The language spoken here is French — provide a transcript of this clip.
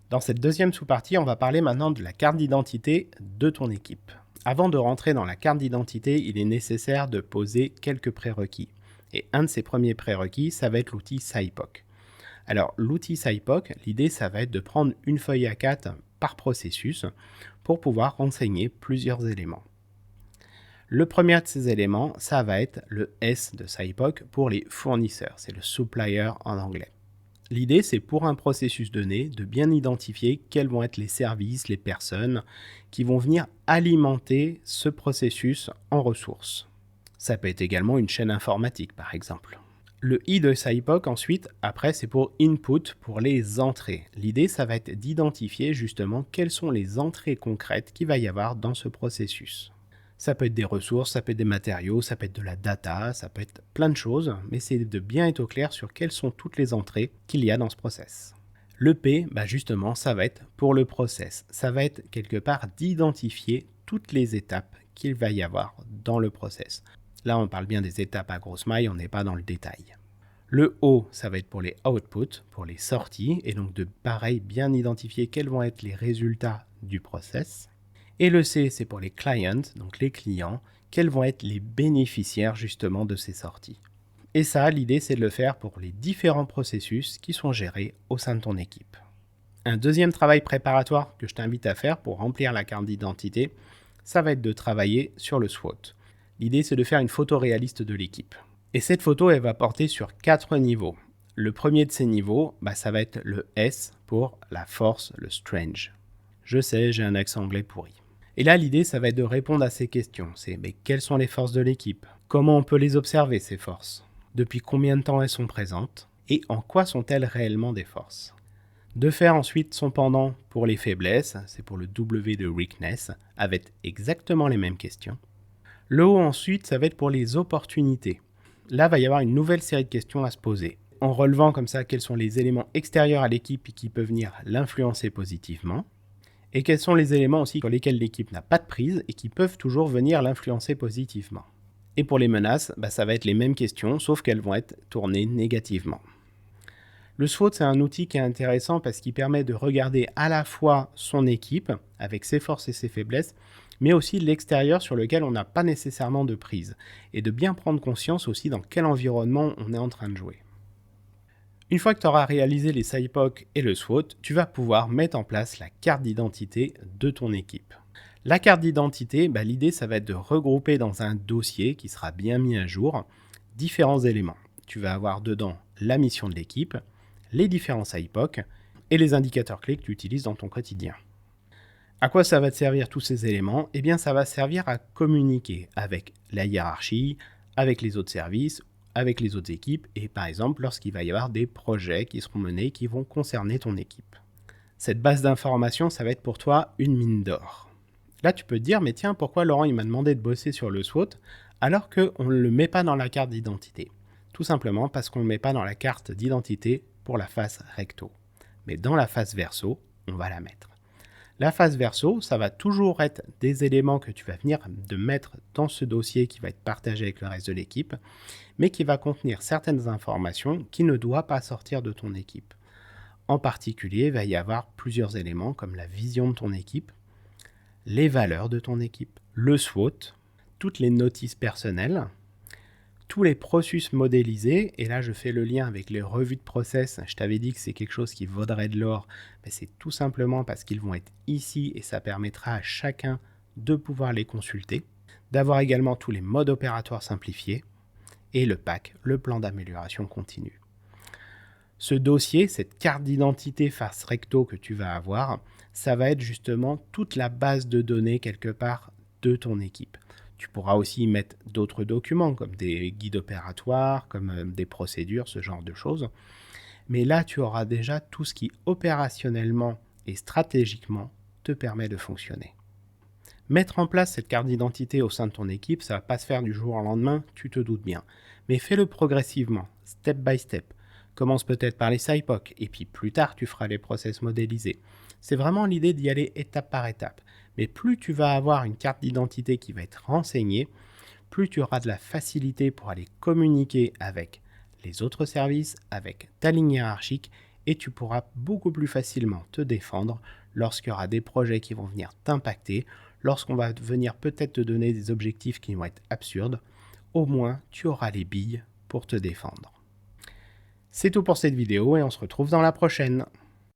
Dans cette deuxième sous-partie, on va parler maintenant de la carte d'identité de ton équipe. Avant de rentrer dans la carte d'identité, il est nécessaire de poser quelques prérequis. Et un de ces premiers prérequis, ça va être l'outil SciPoc. Alors, l'outil SciPoc, l'idée, ça va être de prendre une feuille A4 par processus pour pouvoir renseigner plusieurs éléments. Le premier de ces éléments, ça va être le S de SciPoc pour les fournisseurs. C'est le supplier en anglais. L'idée, c'est pour un processus donné de bien identifier quels vont être les services, les personnes qui vont venir alimenter ce processus en ressources. Ça peut être également une chaîne informatique, par exemple. Le I de SciPoc, ensuite, après, c'est pour input, pour les entrées. L'idée, ça va être d'identifier justement quelles sont les entrées concrètes qu'il va y avoir dans ce processus. Ça peut être des ressources, ça peut être des matériaux, ça peut être de la data, ça peut être plein de choses, mais c'est de bien être au clair sur quelles sont toutes les entrées qu'il y a dans ce process. Le P, justement, ça va être pour le process. Ça va être quelque part d'identifier toutes les étapes qu'il va y avoir dans le process. Là, on parle bien des étapes à grosse maille, on n'est pas dans le détail. Le O, ça va être pour les outputs, pour les sorties, et donc de pareil, bien identifier quels vont être les résultats du process. Et le C, c'est pour les clients, donc les clients, quels vont être les bénéficiaires justement de ces sorties. Et ça, l'idée, c'est de le faire pour les différents processus qui sont gérés au sein de ton équipe. Un deuxième travail préparatoire que je t'invite à faire pour remplir la carte d'identité, ça va être de travailler sur le SWOT. L'idée, c'est de faire une photo réaliste de l'équipe. Et cette photo, elle va porter sur 4 niveaux. Le premier de ces niveaux, ça va être le S pour la force, le strange. Je sais, j'ai un accent anglais pourri. Et là, l'idée, ça va être de répondre à ces questions. C'est quelles sont les forces de l'équipe? Comment on peut les observer, ces forces? Depuis combien de temps elles sont présentes? Et en quoi sont-elles réellement des forces? De faire ensuite son pendant pour les faiblesses, c'est pour le W de weakness, avec exactement les mêmes questions. Le O ensuite, ça va être pour les opportunités. Là, va y avoir une nouvelle série de questions à se poser, en relevant comme ça quels sont les éléments extérieurs à l'équipe qui peuvent venir l'influencer positivement, et quels sont les éléments aussi sur lesquels l'équipe n'a pas de prise et qui peuvent toujours venir l'influencer positivement. Et pour les menaces, ça va être les mêmes questions, sauf qu'elles vont être tournées négativement. Le SWOT, c'est un outil qui est intéressant parce qu'il permet de regarder à la fois son équipe, avec ses forces et ses faiblesses, mais aussi l'extérieur sur lequel on n'a pas nécessairement de prise, et de bien prendre conscience aussi dans quel environnement on est en train de jouer. Une fois que tu auras réalisé les SciPoc et le SWOT, tu vas pouvoir mettre en place la carte d'identité de ton équipe. La carte d'identité, l'idée, ça va être de regrouper dans un dossier qui sera bien mis à jour différents éléments. Tu vas avoir dedans la mission de l'équipe, les différents SciPoc et les indicateurs clés que tu utilises dans ton quotidien. À quoi ça va te servir tous ces éléments? Eh bien, ça va servir à communiquer avec la hiérarchie, avec les autres services, avec les autres équipes, et par exemple, lorsqu'il va y avoir des projets qui seront menés qui vont concerner ton équipe. Cette base d'informations, ça va être pour toi une mine d'or. Là, tu peux te dire, mais tiens, pourquoi Laurent il m'a demandé de bosser sur le SWOT alors qu'on ne le met pas dans la carte d'identité? Tout simplement parce qu'on ne le met pas dans la carte d'identité pour la face recto. Mais dans la face verso, on va la mettre. La face verso, ça va toujours être des éléments que tu vas venir de mettre dans ce dossier qui va être partagé avec le reste de l'équipe, mais qui va contenir certaines informations qui ne doivent pas sortir de ton équipe. En particulier, il va y avoir plusieurs éléments comme la vision de ton équipe, les valeurs de ton équipe, le SWOT, toutes les notices personnelles, tous les processus modélisés, et là je fais le lien avec les revues de process, je t'avais dit que c'est quelque chose qui vaudrait de l'or, c'est tout simplement parce qu'ils vont être ici et ça permettra à chacun de pouvoir les consulter, d'avoir également tous les modes opératoires simplifiés, et le PAC, le plan d'amélioration continue. Ce dossier, cette carte d'identité face recto que tu vas avoir, ça va être justement toute la base de données quelque part de ton équipe. Tu pourras aussi y mettre d'autres documents comme des guides opératoires, comme des procédures, ce genre de choses. Mais là, tu auras déjà tout ce qui opérationnellement et stratégiquement te permet de fonctionner. Mettre en place cette carte d'identité au sein de ton équipe, ça ne va pas se faire du jour au lendemain, tu te doutes bien. Mais fais-le progressivement, step by step. Commence peut-être par les SciPoc, et puis plus tard, tu feras les process modélisés. C'est vraiment l'idée d'y aller étape par étape. Mais plus tu vas avoir une carte d'identité qui va être renseignée, plus tu auras de la facilité pour aller communiquer avec les autres services, avec ta ligne hiérarchique, et tu pourras beaucoup plus facilement te défendre lorsqu'il y aura des projets qui vont venir t'impacter, lorsqu'on va venir peut-être te donner des objectifs qui vont être absurdes. Au moins, tu auras les billes pour te défendre. C'est tout pour cette vidéo et on se retrouve dans la prochaine.